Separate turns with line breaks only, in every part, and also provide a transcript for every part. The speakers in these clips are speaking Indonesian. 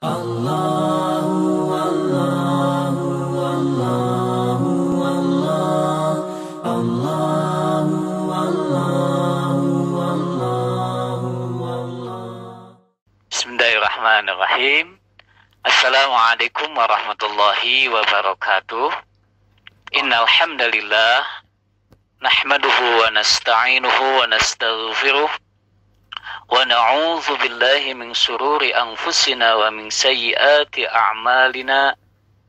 Allahu Allahu Allahu Allah Allahu Allahu Allahu Allah.
Bismillahirrahmanirrahim. Assalamualaikum warahmatullahi wabarakatuh. Innal hamdalillah nahmaduhu wa nasta'inuhu wa nastaghfiruh wa na'udzu billahi min shururi anfusina wa min sayyiati a'malina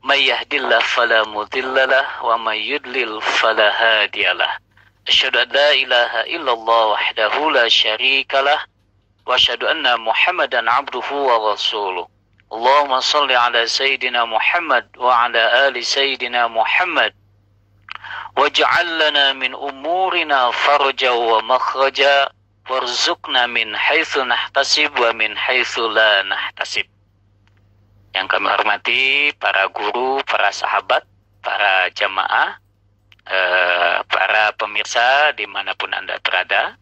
may yahdihillahu fala mudhillalah wa may yudlil fala hadiyalah. Asyhadu an la ilaha illallah wahdahu la syarikalah wa asyhadu anna Muhammadan abduhu wa rasuluh. Allahumma salli ala sayyidina Muhammad wa ala ali sayyidina Muhammad waj'al lana min umurina farja wa makhraja warzuqna min haitsu nahtasib wa min haitsu la nahtasib. Yang kami hormati para guru, para sahabat, para jamaah, para pemirsa dimanapun Anda berada.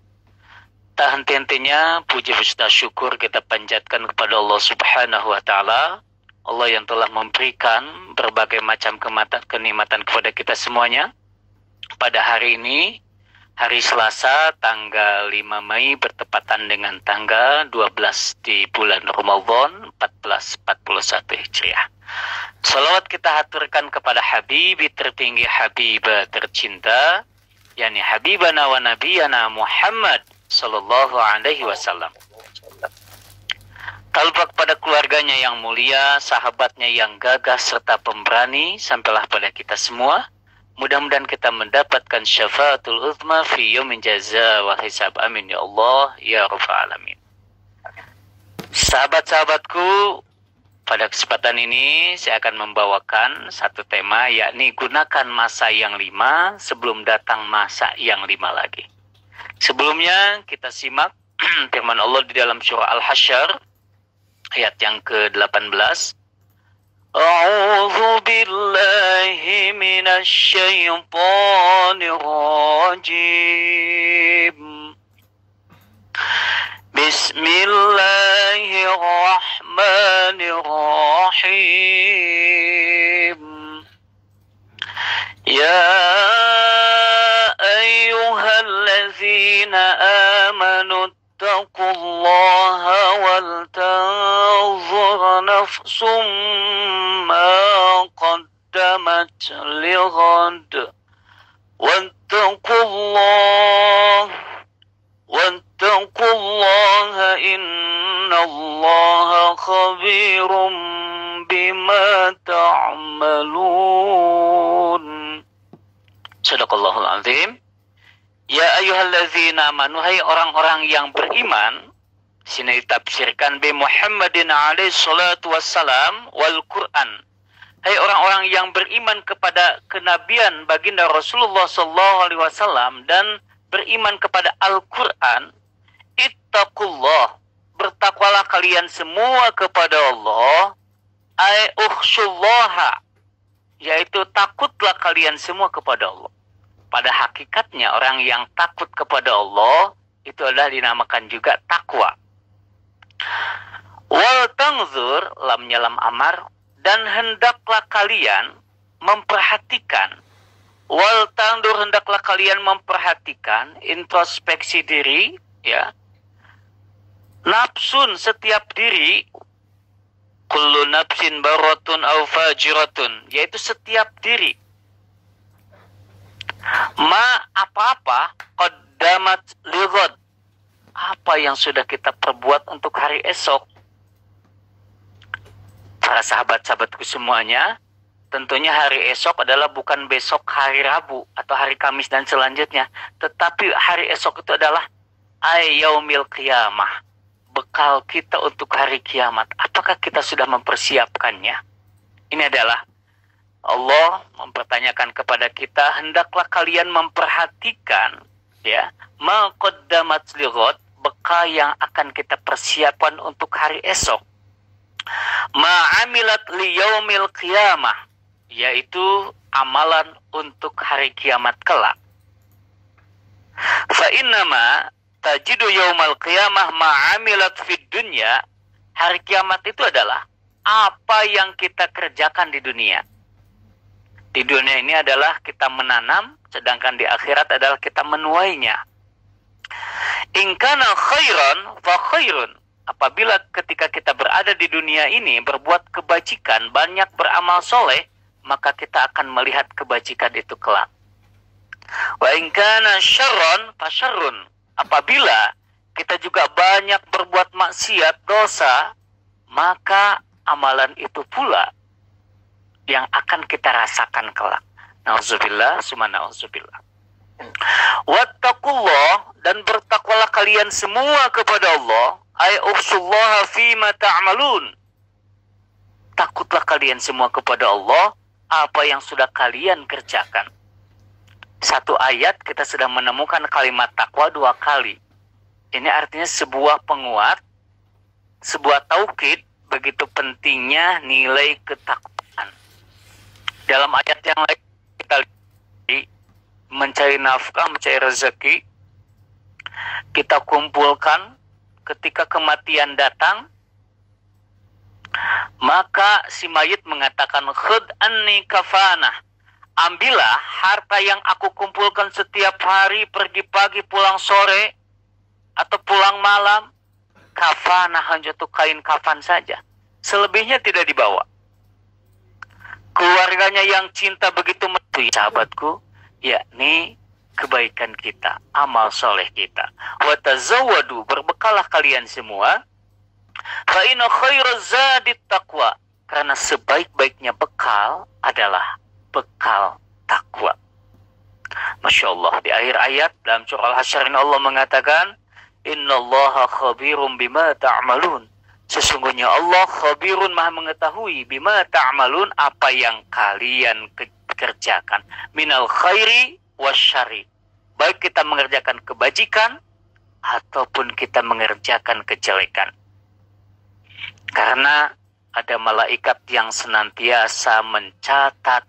Tak henti-hentinya puji puji syukur kita panjatkan kepada Allah Subhanahu wa taala, Allah yang telah memberikan berbagai macam kenikmatan kepada kita semuanya. Pada hari ini, hari Selasa tanggal 5 Mei bertepatan dengan tanggal 12 di bulan Ramadan 1441 Hijriah. Salawat kita haturkan kepada Habibi tertinggi, Habibah tercinta, yakni Habibana wa Nabiyana Muhammad sallallahu alaihi wasallam. Talbak pada keluarganya yang mulia, sahabatnya yang gagah serta pemberani, sampailah pada kita semua. Mudah-mudahan kita mendapatkan syafaatul uzma fi yaumin jaza wal hisab. Amin ya Allah ya rabbal alamin. Sahabat-sahabatku, pada kesempatan ini saya akan membawakan satu tema, yakni gunakan masa yang 5 sebelum datang masa yang 5 lagi. Sebelumnya kita simak firman Allah di dalam surah Al-Hasyr ayat yang ke-18. A'udzu billahi minasy syaithanir rajim. Bismillahirrahmanirrahim. Ya ayyuhalladzina amanu ittaqullaha wal tanzur nafsum ma qaddamat lighad wattaqullaha innallaha khabirum bima ta'malun. Shadaqallahul azim. Ya ayyuhalladzina amanu, hai orang-orang yang beriman. Sini ditafsirkan bi Muhammadin alaihi salatu wassalam wal Quran. Hai orang-orang yang beriman kepada kenabian baginda Rasulullah sallallahu alaihi wasallam dan beriman kepada Al-Quran. Ittaqullah, bertakwalah kalian semua kepada Allah. Ai ukhshullaha, yaitu takutlah kalian semua kepada Allah. Pada hakikatnya orang yang takut kepada Allah itu adalah dinamakan juga takwa. Wal tanzur, lamnya lam amar, dan hendaklah kalian memperhatikan. Wal tanzur, hendaklah kalian memperhatikan, introspeksi diri, ya. Nafsun, setiap diri, kullu nafsin baratun aw fajiratun, yaitu setiap diri. Ma, apa-apa, qaddamat lighad, apa yang sudah kita perbuat untuk hari esok. Para sahabat-sahabatku semuanya, tentunya hari esok adalah bukan besok hari Rabu atau hari Kamis dan selanjutnya, tetapi hari esok itu adalah yaumil qiyamah, bekal kita untuk hari kiamat. Apakah kita sudah mempersiapkannya? Ini adalah Allah mempertanyakan kepada kita, hendaklah kalian memperhatikan, ya, ma qaddamat lighad, bekal yang akan kita persiapkan untuk hari esok. Ma'amilat liyaumil qiyamah, yaitu amalan untuk hari kiamat kelak. Fa innama tajidu yaumal qiyamah ma'amilat fid dunya, hari kiamat itu adalah apa yang kita kerjakan di dunia. Di dunia ini adalah kita menanam, sedangkan di akhirat adalah kita menuainya. In kana khairan fa khairun. Apabila ketika kita berada di dunia ini berbuat kebajikan, banyak beramal soleh, maka kita akan melihat kebajikan itu kelak. Wa in kana syarran fa syarrun. Apabila kita juga banyak berbuat maksiat, dosa, maka amalan itu pula yang akan kita rasakan kelak. Nauzubillah, summa nauzubillah. Wattaqullah, dan bertakwalah kalian semua kepada Allah. Ay ukhshullaha fima ta'malun. Takutlah kalian semua kepada Allah apa yang sudah kalian kerjakan. Satu ayat kita sudah menemukan kalimat takwa 2 kali. Ini artinya sebuah penguat, sebuah taukid begitu pentingnya nilai ketakwaan. Dalam ayat yang lain kita lihat, mencari nafkah, mencari rezeki, kita kumpulkan ketika kematian datang, maka si mayit mengatakan, khud anni kafanah. Ambillah harta yang aku kumpulkan setiap hari, pergi pagi pulang sore atau pulang malam. Kafanah, hanya untuk kain kafan saja, selebihnya tidak dibawa. Keluarganya yang cinta begitu menuju sahabatku, yakni kebaikan kita, amal soleh kita. Wa tazawwadu, berbekalah kalian semua. Fa inna khairaz zadit taqwa, karena sebaik-baiknya bekal adalah bekal takwa. Masya Allah, di akhir ayat dalam surah Al-Hasyr ini Allah mengatakan, innallaha khabirum bima ta'malun. Sesungguhnya Allah khabirun, maha mengetahui, bima ta'malun, apa yang kalian kerjakan. Minal khairi wasyari, baik kita mengerjakan kebajikan ataupun kita mengerjakan kejelekan. Karena ada malaikat yang senantiasa mencatat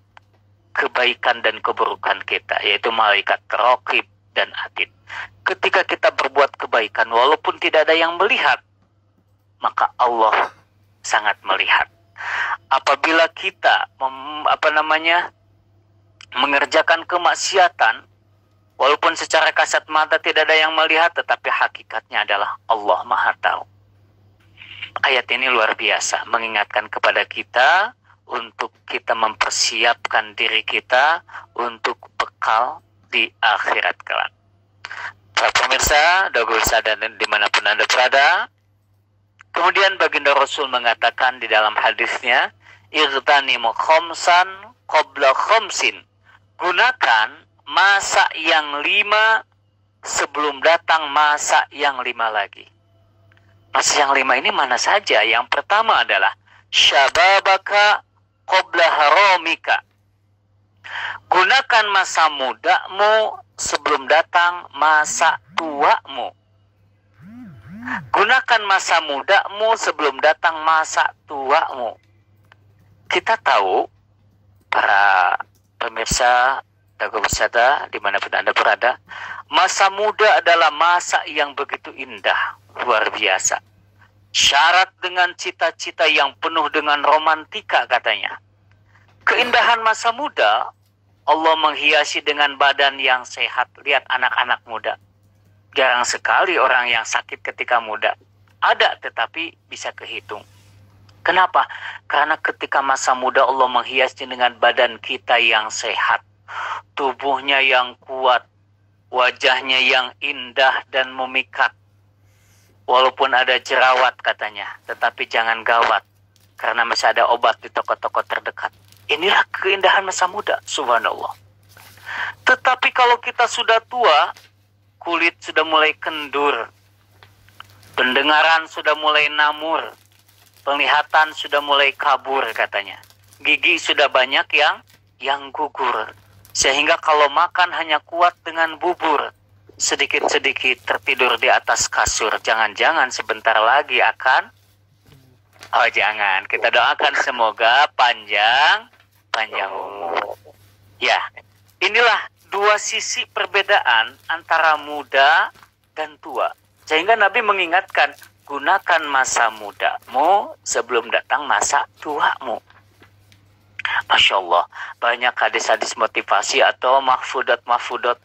kebaikan dan keburukan kita, yaitu malaikat raqib dan atid. Ketika kita berbuat kebaikan, walaupun tidak ada yang melihat, maka Allah sangat melihat. Apabila kita mengerjakan kemaksiatan, walaupun secara kasat mata tidak ada yang melihat, tetapi hakikatnya adalah Allah Maha Tahu. Ayat ini luar biasa, mengingatkan kepada kita untuk kita mempersiapkan diri kita untuk bekal di akhirat kelak. Para pemirsa, dosa dan dimanapun Anda berada, kemudian baginda Rasul mengatakan di dalam hadisnya, ightanimu khamsan qabla khamsin. Gunakan masa yang 5 sebelum datang masa yang 5 lagi. Masa yang 5 ini mana saja? Yang pertama adalah syababaka qabla haramika. Gunakan masa mudamu sebelum datang masa tuamu. Gunakan masa mudamu sebelum datang masa tuamu. Kita tahu, para pemirsa Dago Wisata dimanapun Anda berada, masa muda adalah masa yang begitu indah, luar biasa. Syarat dengan cita-cita yang penuh dengan romantika katanya. Keindahan masa muda, Allah menghiasi dengan badan yang sehat. Lihat anak-anak muda. Jarang sekali orang yang sakit ketika muda. Ada, tetapi bisa kehitung. Kenapa? Karena ketika masa muda Allah menghiasi dengan badan kita yang sehat. Tubuhnya yang kuat. Wajahnya yang indah dan memikat. Walaupun ada jerawat katanya, tetapi jangan gawat. Karena masih ada obat di toko-toko terdekat. Inilah keindahan masa muda, subhanallah. Tetapi kalau kita sudah tua, kulit sudah mulai kendur. Pendengaran sudah mulai namur. Penglihatan sudah mulai kabur katanya. Gigi sudah banyak yang gugur. Sehingga kalau makan hanya kuat dengan bubur. Sedikit-sedikit tertidur di atas kasur. Jangan-jangan sebentar lagi akan... Oh jangan, kita doakan semoga panjang umur. Ya, inilah dua sisi perbedaan antara muda dan tua. Sehingga Nabi mengingatkan, gunakan masa mudamu sebelum datang masa tuamu. Masya Allah, banyak hadis-hadis motivasi atau mahfudat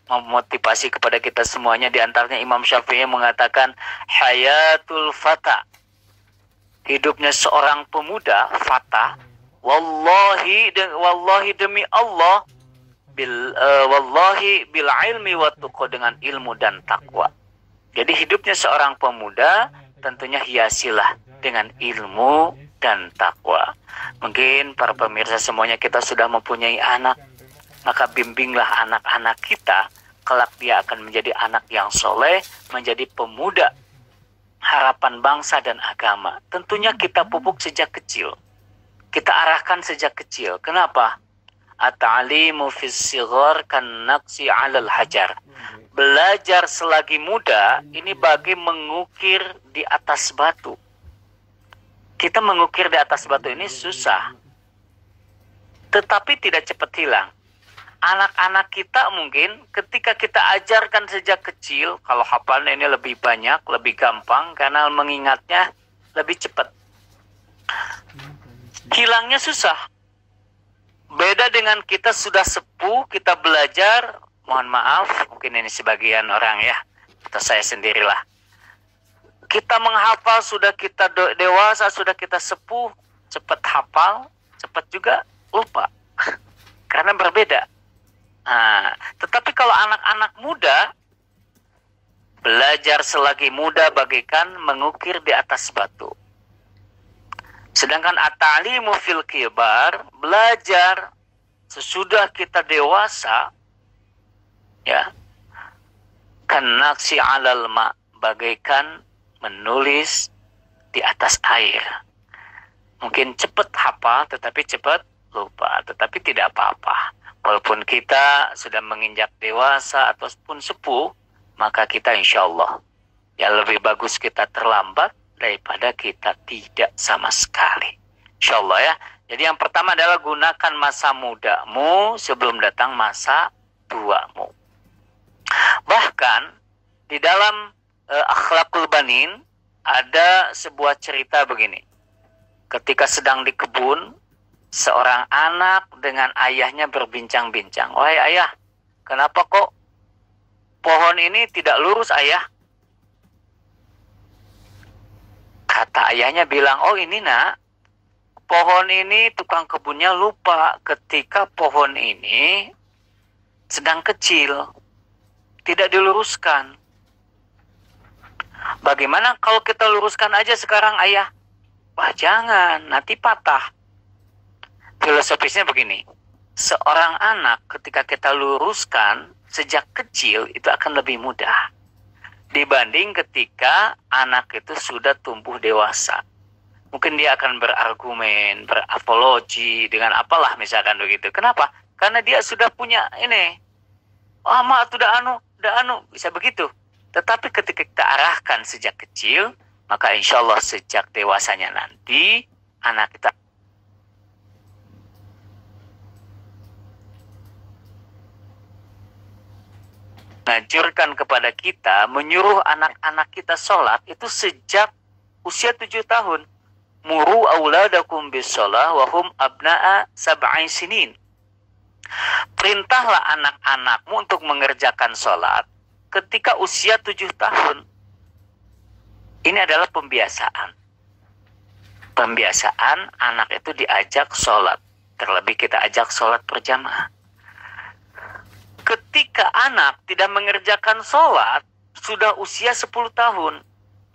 memotivasi kepada kita semuanya. Di antaranya Imam Syafi'i mengatakan, hayatul fata, hidupnya seorang pemuda, fata, wallahi demi Allah, wallahi bil ilmi wa tuqa, dengan ilmu dan takwa. Jadi hidupnya seorang pemuda tentunya hiasilah dengan ilmu dan takwa. Mungkin para pemirsa semuanya kita sudah mempunyai anak, maka bimbinglah anak-anak kita, kelak dia akan menjadi anak yang soleh, menjadi pemuda harapan bangsa dan agama. Tentunya kita pupuk sejak kecil, kita arahkan sejak kecil. Kenapa? At-ta'limu fis sighar kan naqsi 'alal hajar. Belajar selagi muda ini bagi mengukir di atas batu. Kita mengukir di atas batu ini susah, tetapi tidak cepat hilang. Anak-anak kita mungkin ketika kita ajarkan sejak kecil, kalau hafalan ini lebih banyak, lebih gampang, karena mengingatnya lebih cepat. Hilangnya susah. Beda dengan kita sudah sepuh, kita belajar, mohon maaf, mungkin ini sebagian orang ya, atau saya sendirilah. Kita menghafal, sudah kita dewasa, sudah kita sepuh, cepat hafal, cepat juga lupa. Karena berbeda. Nah, tetapi kalau anak-anak muda, belajar selagi muda bagaikan mengukir di atas batu. Sedangkan at-ta'limu fil kibar, belajar sesudah kita dewasa, ya, kan naqsi 'alal ma, bagaikan menulis di atas air. Mungkin cepat hafal, tetapi cepat lupa. Tetapi tidak apa-apa. Walaupun kita sudah menginjak dewasa ataupun sepuh, maka kita insya Allah, ya lebih bagus kita terlambat daripada kita tidak sama sekali. Insya Allah ya. Jadi yang pertama adalah gunakan masa mudamu sebelum datang masa tuamu. Bahkan di dalam Akhlaqul Banin ada sebuah cerita begini. Ketika sedang di kebun, seorang anak dengan ayahnya berbincang-bincang. Wahai ayah, kenapa kok pohon ini tidak lurus ayah? Kata ayahnya bilang, oh ini nak, pohon ini tukang kebunnya lupa ketika pohon ini sedang kecil, tidak diluruskan. Bagaimana kalau kita luruskan aja sekarang ayah? Wah jangan, nanti patah. Filosofisnya begini, seorang anak ketika kita luruskan sejak kecil itu akan lebih mudah dibanding ketika anak itu sudah tumbuh dewasa. Mungkin dia akan berargumen, berapologi dengan apalah misalkan begitu. Kenapa? Karena dia sudah punya ini. Oh mak udah anu, bisa begitu. Tetapi ketika kita arahkan sejak kecil, maka insya Allah sejak dewasanya nanti anak kita menganjurkan kepada kita, menyuruh anak-anak kita sholat itu sejak usia 7 tahun. Muru auladakum bis-shalah wa hum abna'a sab'i sinin. Perintahlah anak-anakmu untuk mengerjakan sholat ketika usia 7 tahun. Ini adalah pembiasaan. Pembiasaan anak itu diajak sholat. Terlebih kita ajak sholat berjamaah. Ketika anak tidak mengerjakan sholat, sudah usia 10 tahun,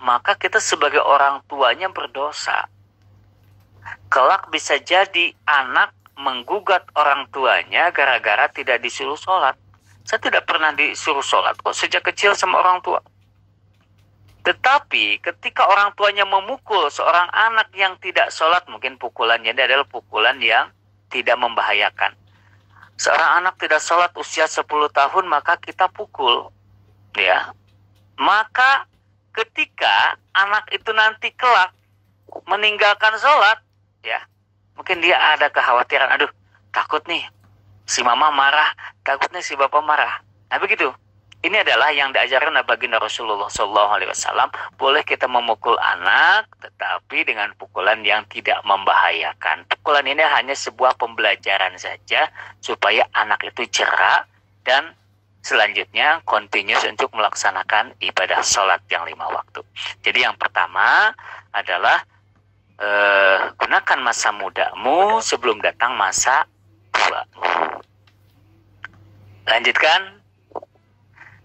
maka kita sebagai orang tuanya berdosa. Kelak bisa jadi anak menggugat orang tuanya gara-gara tidak disuruh sholat. Saya tidak pernah disuruh sholat kok sejak kecil sama orang tua. Tetapi ketika orang tuanya memukul seorang anak yang tidak sholat, mungkin pukulannya adalah pukulan yang tidak membahayakan. Seorang anak tidak sholat usia 10 tahun, maka kita pukul. Ya. Maka ketika anak itu nanti kelak meninggalkan sholat, ya, mungkin dia ada kekhawatiran, aduh takut nih si mama marah, takut nih si bapak marah. Nah begitu. Ini adalah yang diajarkan oleh baginda Rasulullah SAW. Boleh kita memukul anak, tetapi dengan pukulan yang tidak membahayakan. Pukulan ini hanya sebuah pembelajaran saja, supaya anak itu jerak dan selanjutnya continuous untuk melaksanakan ibadah sholat yang 5 waktu. Jadi yang pertama adalah gunakan masa mudamu sebelum datang masa tuamu. Lanjutkan.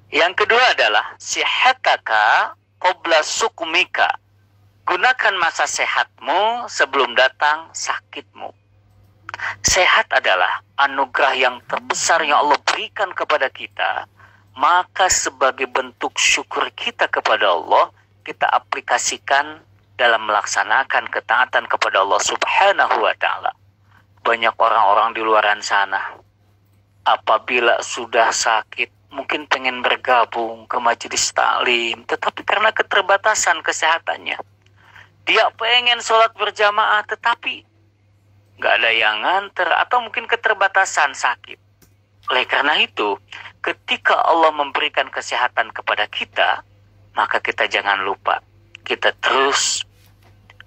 Yang kedua adalah sihataka qabla sukmika. Gunakan masa sehatmu sebelum datang sakitmu. Sehat adalah anugerah yang terbesar yang Allah berikan kepada kita. Maka sebagai bentuk syukur kita kepada Allah, kita aplikasikan dalam melaksanakan ketaatan kepada Allah Subhanahu wa ta'ala. Banyak orang-orang di luaran sana, apabila sudah sakit, mungkin pengen bergabung ke majelis taklim, tetapi karena keterbatasan kesehatannya, dia pengen sholat berjamaah, tetapi nggak ada yang nganter, atau mungkin keterbatasan sakit. Oleh karena itu, ketika Allah memberikan kesehatan kepada kita, maka kita jangan lupa, kita terus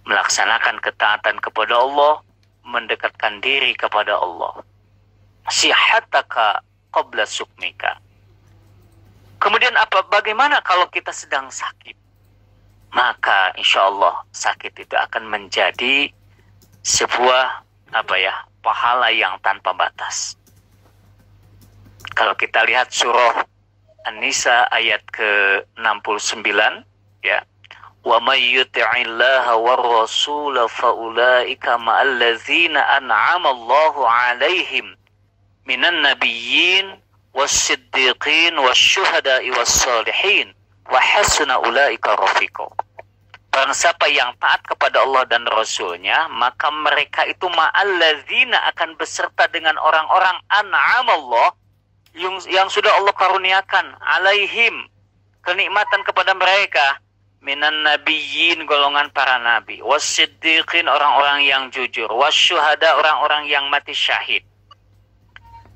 melaksanakan ketaatan kepada Allah, mendekatkan diri kepada Allah. Sihataka qabla sukmika. Kemudian bagaimana kalau kita sedang sakit? Maka insya Allah sakit itu akan menjadi sebuah pahala yang tanpa batas. Kalau kita lihat surah An-Nisa ayat ke-69, ya. Wa may yuti'illaha war rasul fa ulaika ma'al ladzina an'ama Allahu 'alaihim minan nabiyyin was-siddiqin wasyuhada'i was-salihin wa hasuna ulaika rafiqa. Barang siapa yang taat kepada Allah dan Rasulnya, maka mereka itu ma'alladzina akan beserta dengan orang-orang an'amallah yang sudah Allah karuniakan alaihim kenikmatan kepada mereka, minan nabiyyin golongan para nabi, was-siddiqin orang-orang yang jujur, wasyuhada orang-orang yang mati syahid,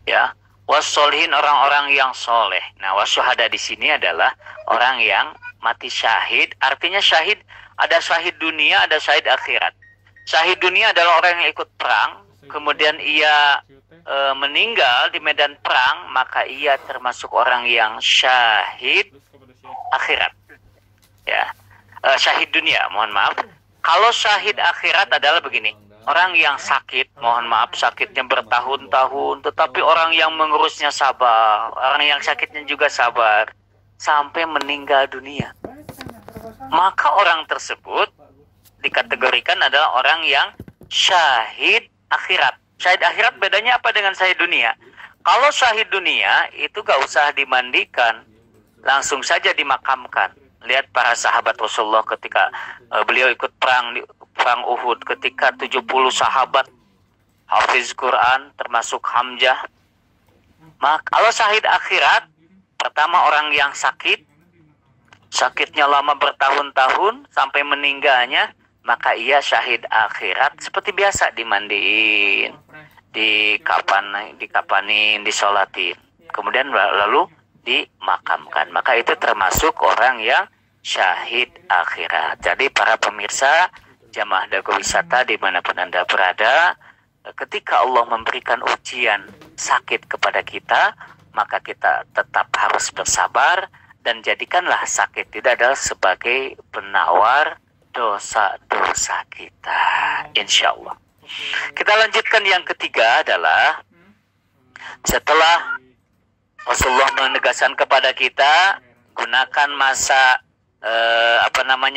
ya, was-solihin orang-orang yang soleh. Nah, wasyuhada di sini adalah orang yang mati syahid. Artinya syahid, ada syahid dunia, ada syahid akhirat. Syahid dunia adalah orang yang ikut perang, kemudian ia meninggal di medan perang, maka ia termasuk orang yang syahid akhirat. Ya, syahid dunia, mohon maaf. Kalau syahid akhirat adalah begini, orang yang sakit, mohon maaf, sakitnya bertahun-tahun, tetapi orang yang mengurusnya sabar, orang yang sakitnya juga sabar, sampai meninggal dunia. Maka orang tersebut dikategorikan adalah orang yang syahid akhirat. Syahid akhirat bedanya apa dengan syahid dunia? Kalau syahid dunia itu gak usah dimandikan, langsung saja dimakamkan. Lihat para sahabat Rasulullah ketika beliau ikut perang Uhud, ketika 70 sahabat hafiz Quran termasuk Hamzah. Maka kalau syahid akhirat, pertama orang yang sakitnya lama bertahun-tahun sampai meninggalnya, maka ia syahid akhirat. Seperti biasa, dimandiin, dikapanin, disolatin, kemudian lalu dimakamkan. Maka itu termasuk orang yang syahid akhirat. Jadi para pemirsa jamaah Dago Wisata dimanapun Anda berada, ketika Allah memberikan ujian sakit kepada kita, maka kita tetap harus bersabar dan jadikanlah sakit tidak adalah sebagai penawar dosa-dosa kita, insya Allah. Kita lanjutkan yang ketiga adalah setelah Rasulullah menegaskan kepada kita, gunakan masa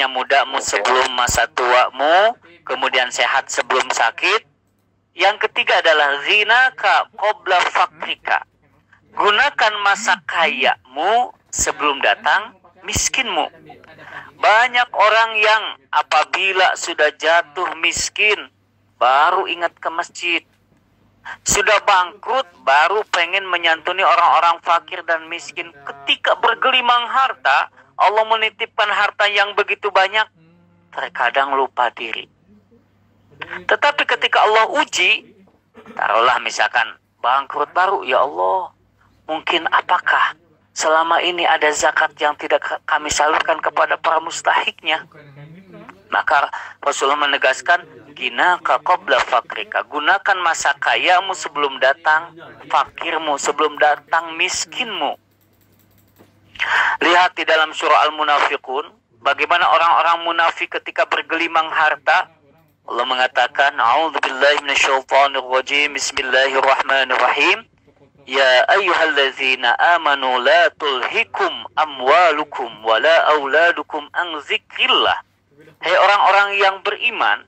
mudamu sebelum masa tuamu, kemudian sehat sebelum sakit. Yang ketiga adalah ghinaka qabla fakrika. Gunakan masa kayamu sebelum datang miskinmu. Banyak orang yang apabila sudah jatuh miskin baru ingat ke masjid. Sudah bangkrut baru pengen menyantuni orang-orang fakir dan miskin. Ketika bergelimang harta, Allah menitipkan harta yang begitu banyak, terkadang lupa diri. Tetapi ketika Allah uji, taruhlah misalkan bangkrut baru, ya Allah, mungkin apakah selama ini ada zakat yang tidak kami salurkan kepada para mustahiknya. Maka Rasulullah menegaskan, ginaka qabla fakrika, gunakan masa kayamu sebelum datang fakirmu, sebelum datang miskinmu. Lihat di dalam surah Al-Munafiqun, bagaimana orang-orang munafik ketika bergelimang harta. Allah mengatakan, a'udzubillahi minasyaitonirrajim, bismillahirrahmanirrahim. Ya ayyuhallazina amanu la tulhikum amwalukum wala auladukum an dzikrillah. Hai orang-orang yang beriman,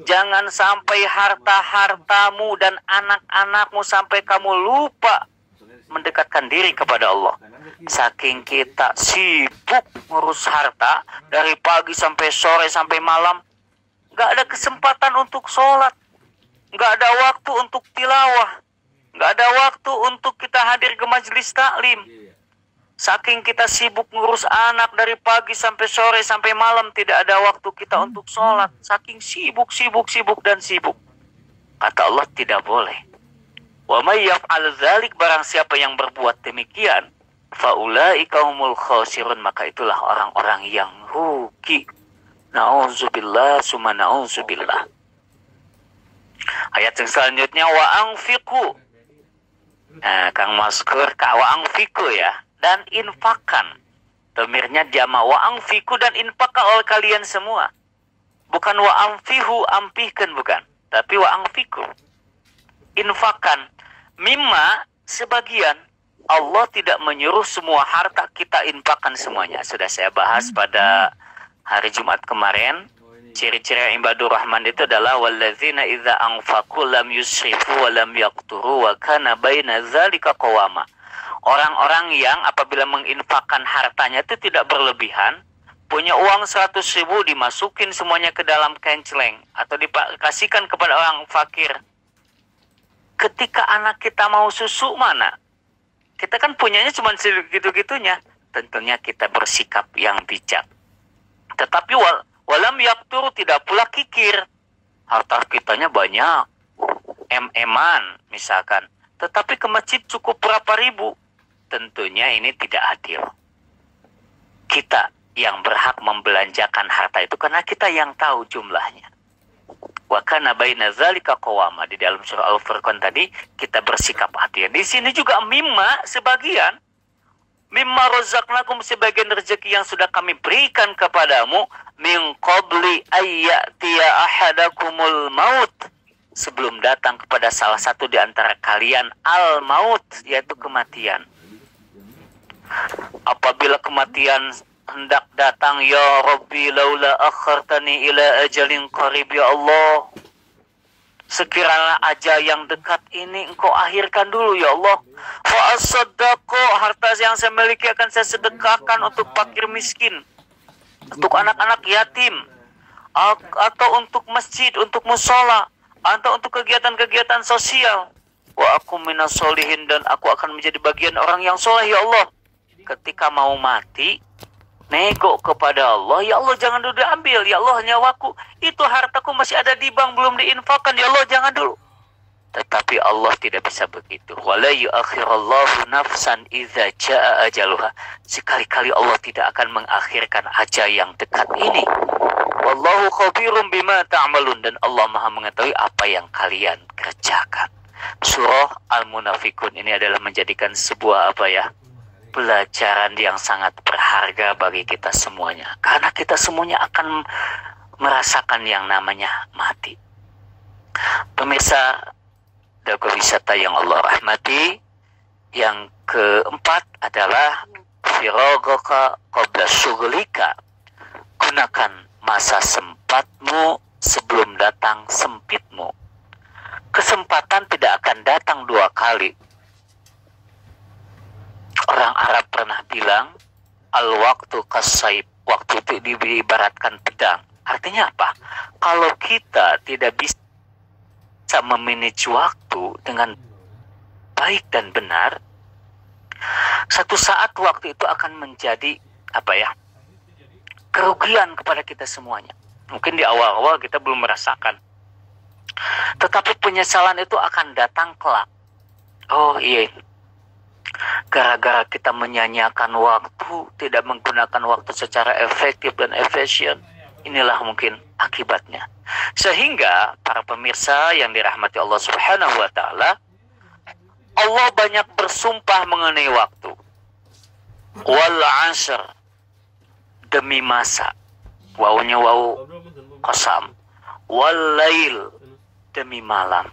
jangan sampai harta-hartamu dan anak-anakmu sampai kamu lupa mendekatkan diri kepada Allah. Saking kita sibuk ngurus harta, dari pagi sampai sore sampai malam, gak ada kesempatan untuk sholat, gak ada waktu untuk tilawah, gak ada waktu untuk kita hadir ke majelis taklim. Saking kita sibuk ngurus anak dari pagi sampai sore sampai malam, tidak ada waktu kita untuk sholat. Saking sibuk. Kata Allah, tidak boleh. Wa may yaf'al dzalik, barang siapa yang berbuat demikian, faulaika humul khasirun, maka itulah orang-orang yang rugi. Na'udzubillah summa na'udzubillah. Ayat yang selanjutnya, wa anfiqu. Nah, Kang Maskur, wa anfiqu ya. Dan infakan. Dhamirnya jama, wa anfiqu, dan infakkan oleh kalian semua. Bukan wa anfihu, ampihkan, bukan. Tapi wa anfiqu. Infakan. Mimma, sebagian. Allah tidak menyuruh semua harta kita infakkan semuanya. Sudah saya bahas pada hari Jumat kemarin. Ciri-ciri ibadur rahman itu adalah walladzina idza anfaqu lam yusrifu wa lam yaqturu wa kana baina dzalika qawama. Orang-orang yang apabila menginfakkan hartanya itu tidak berlebihan, punya uang 100.000 dimasukin semuanya ke dalam kenceleng atau dikasihkan kepada orang fakir. Ketika anak kita mau susu mana? Kita kan punyanya cuma segitu-gitunya. Tentunya kita bersikap yang bijak. Tetapi walam yakturu, tidak pula kikir. Harta kitanya banyak, em-eman misalkan. Tetapi ke masjid cukup berapa ribu. Tentunya ini tidak adil. Kita yang berhak membelanjakan harta itu karena kita yang tahu jumlahnya. Wa kana baina dzalika qawama. Di dalam surah Al-Furqan tadi kita bersikap adil. Di sini juga mimma, sebagian. Mimma razaqnakum, sebagian rezeki yang sudah kami berikan kepadamu, min qabli ayyatiya ahadakumul maut, sebelum datang kepada salah satu di antara kalian al-maut, yaitu kematian. Apabila kematian hendak datang, ya Rabbi laula akhartani ila ajalin qarib, ya Allah, sekiranya ajal yang dekat ini engkau akhirkan dulu ya Allah. Fa asaddaqu, harta yang saya miliki akan saya sedekahkan untuk fakir miskin, untuk anak-anak yatim, atau untuk masjid, untuk musola, atau untuk kegiatan-kegiatan sosial. Wa aku minas solihin, dan aku akan menjadi bagian orang yang soleh ya Allah. Ketika mau mati, nego kepada Allah, ya Allah jangan dulu diambil, ya Allah nyawaku, itu hartaku masih ada di bank belum diinfakkan, ya Allah jangan dulu. Tetapi Allah tidak bisa begitu. Wala yu'akhirallahu nafsan idza jaa ajaluha. Sekali-kali Allah tidak akan mengakhirkan ajal yang dekat ini. Wallahu khabirum bima ta'malun, dan Allah Maha mengetahui apa yang kalian kerjakan. Surah Al-Munafiqun ini adalah menjadikan sebuah pelajaran yang sangat berharga bagi kita semuanya. Karena kita semuanya akan merasakan yang namanya mati. Pemirsa dago wisata yang Allah rahmati, yang keempat adalah firagaka qabla syughlika. Gunakan masa sempatmu sebelum datang sempitmu. Kesempatan tidak akan datang dua kali. Orang Arab pernah bilang, al-waktu kasaib, waktu itu diibaratkan pedang. Artinya apa? Kalau kita tidak bisa memanage waktu dengan baik dan benar, satu saat waktu itu akan menjadi kerugian kepada kita semuanya. Mungkin di awal-awal kita belum merasakan, tetapi penyesalan itu akan datang kelak. Oh iya, Gara-gara kita menyanyiakan waktu, tidak menggunakan waktu secara efektif dan efisien, inilah mungkin akibatnya. Sehingga para pemirsa yang dirahmati Allah Subhanahu wa taala, Allah banyak bersumpah mengenai waktu. Wal 'asr, demi masa. Wawunya wawu qasam. Wal lail, demi malam.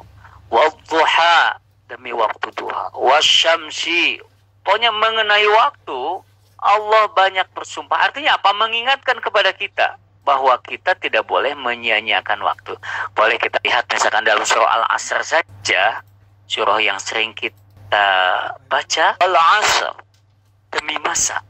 Wad duha, demi waktu duha. Wasyamsi, pokoknya mengenai waktu Allah banyak bersumpah. Artinya apa? Mengingatkan kepada kita bahwa kita tidak boleh menyia-nyiakan waktu. Boleh kita lihat misalkan dalam surah Al-Asr saja, surah yang sering kita baca. Al-Asr, demi masa.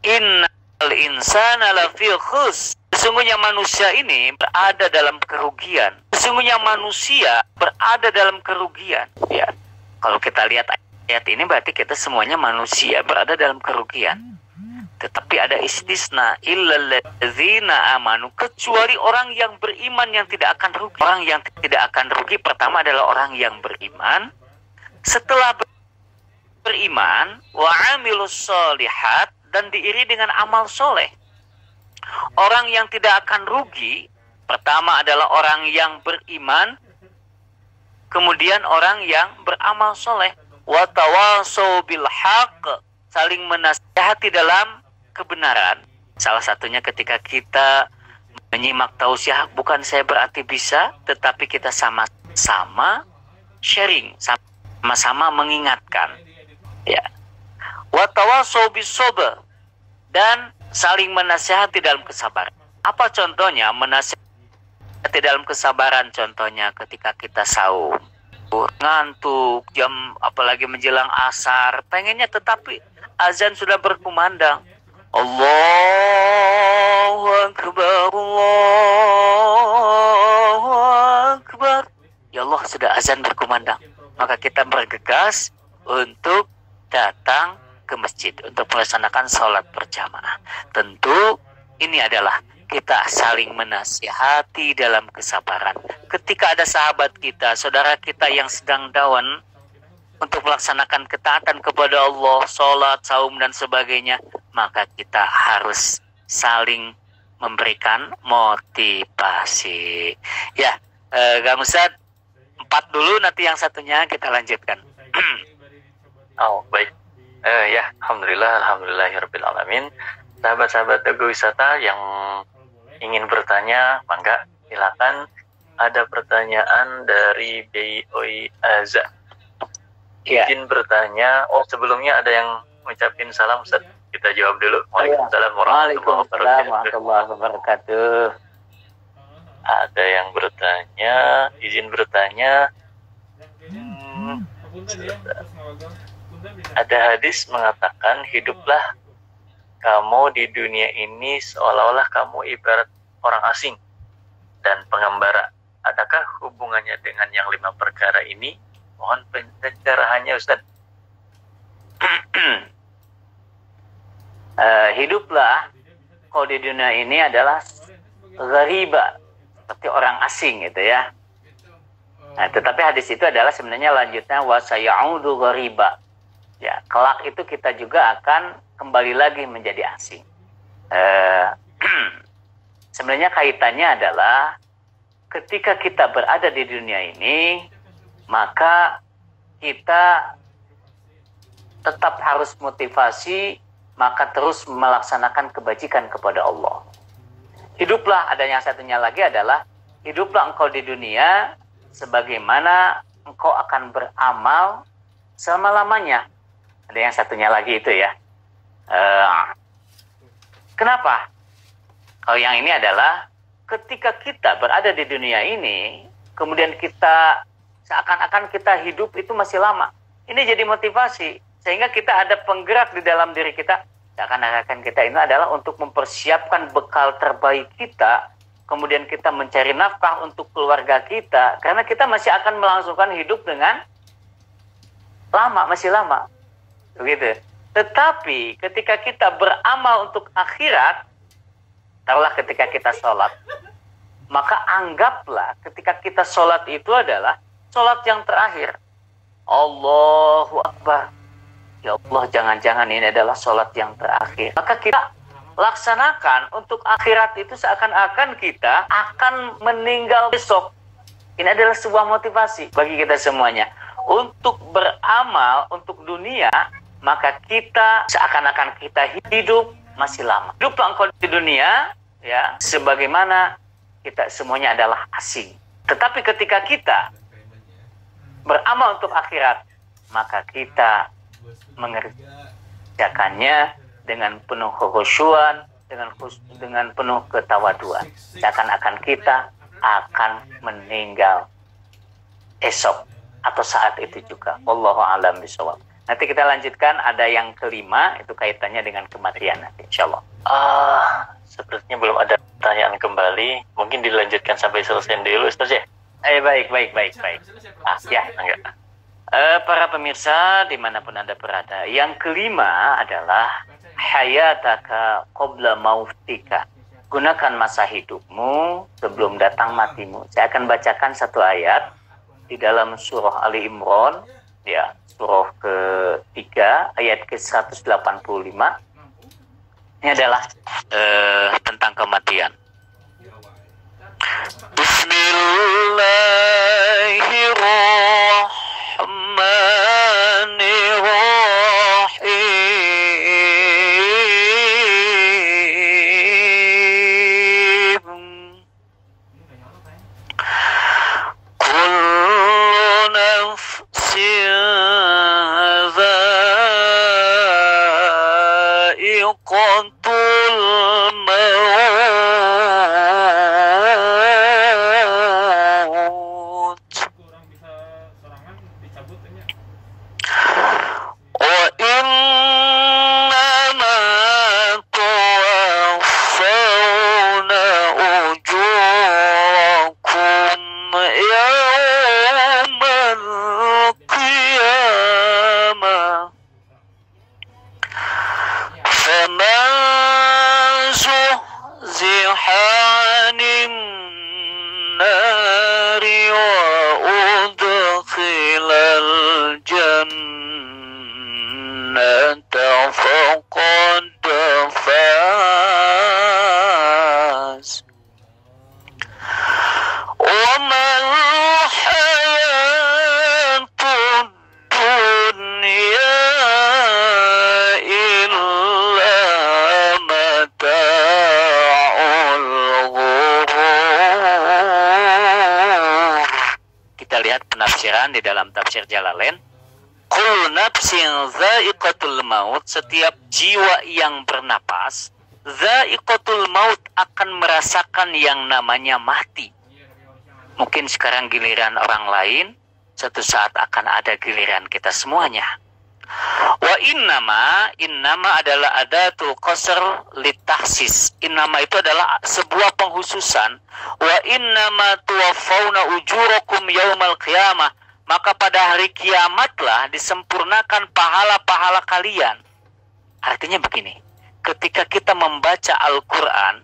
Innal insana lafi khus. Sesungguhnya manusia ini berada dalam kerugian. Sesungguhnya manusia berada dalam kerugian. Ya, kalau kita lihat ayat ini berarti kita semuanya manusia berada dalam kerugian. Tetapi ada istisna, illal ladzina amanu, kecuali orang yang beriman yang tidak akan rugi. Orang yang tidak akan rugi pertama adalah orang yang beriman. Setelah beriman, wa amilus sholihat, dan diiri dengan amal soleh. Orang yang tidak akan rugi pertama adalah orang yang beriman, kemudian orang yang beramal soleh. Wa tawasau bil haqq, saling menasihati dalam kebenaran. Salah satunya ketika kita menyimak tausiah, bukan saya berarti bisa, tetapi kita sama-sama sharing, sama-sama mengingatkan. Ya. Wa tawasau bis sabr, dan saling menasihati dalam kesabaran. Apa contohnya menasihati dalam kesabaran? Contohnya ketika kita saum, ngantuk, jam apalagi menjelang asar, pengennya tetapi azan sudah berkumandang. Allahu Akbar, Allahu Akbar. Ya Allah, sudah azan berkumandang. Maka kita bergegas untuk datang ke masjid untuk melaksanakan sholat berjamaah. Tentu ini adalah kita saling menasihati dalam kesabaran. Ketika ada sahabat kita, saudara kita yang sedang down untuk melaksanakan ketaatan kepada Allah, sholat, saum, dan sebagainya, maka kita harus saling memberikan motivasi. Ya, Kang Ustadz, 4 dulu, nanti yang satunya kita lanjutkan.
Oh, baik. Ya, alhamdulillahirabbil alamin. Sahabat-sahabat Teguh Wisata yang ingin bertanya, mangga silakan. Ada pertanyaan dari BOI Aza.
Ya.
Izin bertanya. Oh, sebelumnya ada yang ngucapin salam, Ustaz. Kita jawab dulu. Waalaikumsalam
warahmatullahi wabarakatuh.
Ada yang bertanya, izin bertanya. Ada hadis mengatakan, hiduplah kamu di dunia ini seolah-olah kamu ibarat orang asing dan pengembara. Adakah hubungannya dengan yang 5 perkara ini? Mohon pencerahannya, Ustaz.
Hiduplah kau di dunia ini adalah ghariba, seperti orang asing gitu ya. Nah, tetapi hadis itu adalah sebenarnya lanjutnya wa sayaudu ghariba. Ya, kelak itu kita juga akan kembali lagi menjadi asing. Sebenarnya kaitannya adalah ketika kita berada di dunia ini, maka kita tetap harus motivasi, maka terus melaksanakan kebajikan kepada Allah. Hiduplah, ada yang satunya lagi adalah, hiduplah engkau di dunia sebagaimana engkau akan beramal selama-lamanya. Ada yang satunya lagi itu ya. Kenapa? Kalau yang ini adalah ketika kita berada di dunia ini, kemudian kita seakan-akan kita hidup itu masih lama. Ini jadi motivasi, sehingga kita ada penggerak di dalam diri kita. Seakan-akan kita ini adalah untuk mempersiapkan bekal terbaik kita, kemudian kita mencari nafkah untuk keluarga kita, karena kita masih akan melangsungkan hidup dengan lama, masih lama. Begitu. Tetapi ketika kita beramal untuk akhirat, taruhlah ketika kita sholat, maka anggaplah ketika kita sholat itu adalah sholat yang terakhir. Allahu Akbar. Ya Allah, jangan-jangan ini adalah sholat yang terakhir. Maka kita laksanakan untuk akhirat itu seakan-akan kita akan meninggal besok. Ini adalah sebuah motivasi bagi kita semuanya. Untuk beramal, untuk dunia, maka kita seakan-akan kita hidup masih lama. Hiduplah engkau di dunia, ya, sebagaimana kita semuanya adalah asing. Tetapi ketika kita beramal untuk akhirat, maka kita mengerjakannya dengan penuh kekhusyuan, dengan penuh ketawaduan. Seakan-akan kita akan meninggal esok atau saat itu juga. Wallahu a'lam bishawab. Nanti kita lanjutkan, ada yang kelima, itu kaitannya dengan kematian nanti, insyaallah.
Sepertinya belum ada pertanyaan kembali. Mungkin dilanjutkan sampai selesai dulu, Ustaz ya?
Baik. Ya, enggak. Para pemirsa dimanapun Anda berada, yang kelima adalah hayataka qabla mautika. Gunakan masa hidupmu sebelum datang matimu. Saya akan bacakan satu ayat di dalam surah Ali Imran, ya, surah ke-3 ayat ke-185. Ini adalah tentang kematian. Bismillahirrahmanirrahim. Kullu nafsin dha'iqatul maut. Wa innama tuwaffawna ujurakum yawmal qiyamah. فمن زحزح عن النار وأدخل الجنة فقد فاز وما الحياة الدنيا lihat penafsiran di dalam tafsir Jalalain. Kullu nafsin dha'iqatul maut, setiap jiwa yang bernapas, dha'iqatul maut, akan merasakan yang namanya mati. Mungkin sekarang giliran orang lain, suatu saat akan ada giliran kita semuanya. Wa innama adalah adatul qasr litahsis. Innama itu adalah sebuah penghususan. Wa innama tuwaffawna ujurakum yaumal qiyamah. Maka pada hari kiamatlah disempurnakan pahala-pahala kalian. Artinya begini, ketika kita membaca Al-Quran,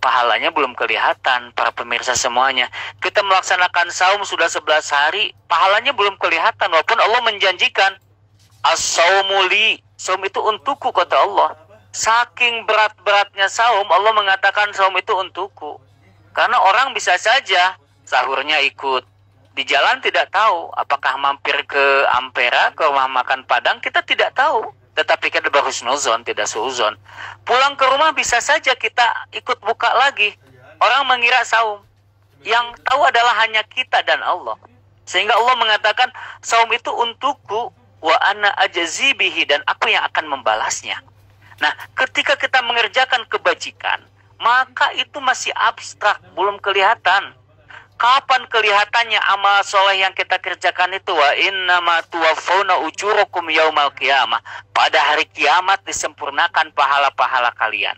pahalanya belum kelihatan, para pemirsa semuanya. Kita melaksanakan saum sudah 11 hari, pahalanya belum kelihatan, walaupun Allah menjanjikan as-saumu li, saum itu untukku, kata Allah. Saking berat-beratnya saum, Allah mengatakan saum itu untukku. Karena orang bisa saja sahurnya ikut, di jalan tidak tahu apakah mampir ke Ampera, ke rumah makan Padang, kita tidak tahu. Tetapi kita berhusnuzon, tidak suuzon. Pulang ke rumah bisa saja kita ikut buka lagi. Orang mengira saum. Yang tahu adalah hanya kita dan Allah. Sehingga Allah mengatakan saum itu untukku, wa ana ajzi bihi, dan aku yang akan membalasnya. Nah, ketika kita mengerjakan kebajikan, maka itu masih abstrak, belum kelihatan. Kapan kelihatannya amal soleh yang kita kerjakan itu? Wa innama tuwaffawna ujurakum yaumal qiyamah. Pada hari kiamat disempurnakan pahala-pahala kalian.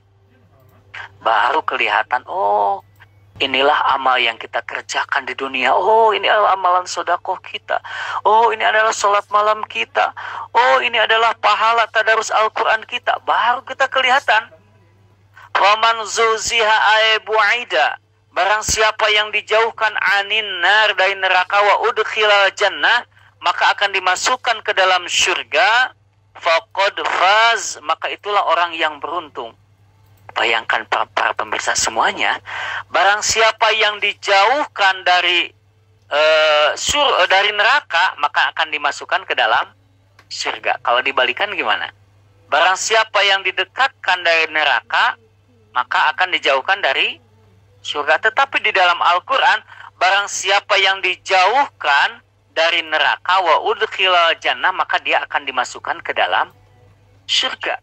Baru kelihatan, oh, inilah amal yang kita kerjakan di dunia. Oh, ini adalah amalan sedekah kita. Oh, ini adalah sholat malam kita. Oh, ini adalah pahala tadarus Al-Quran kita. Baru kita kelihatan. Waman zuziha bu'ida. Barang siapa yang dijauhkan anin nar, dari neraka, wa udkhilal jannah, maka akan dimasukkan ke dalam syurga. faqad faz, maka itulah orang yang beruntung. Bayangkan para pemirsa semuanya, barang siapa yang dijauhkan dari dari neraka, maka akan dimasukkan ke dalam surga. Kalau dibalikan gimana? Barang siapa yang didekatkan dari neraka, maka akan dijauhkan dari surga. Tetapi di dalam Al-Quran, barang siapa yang dijauhkan dari neraka wa udkhilal jannah, maka dia akan dimasukkan ke dalam surga.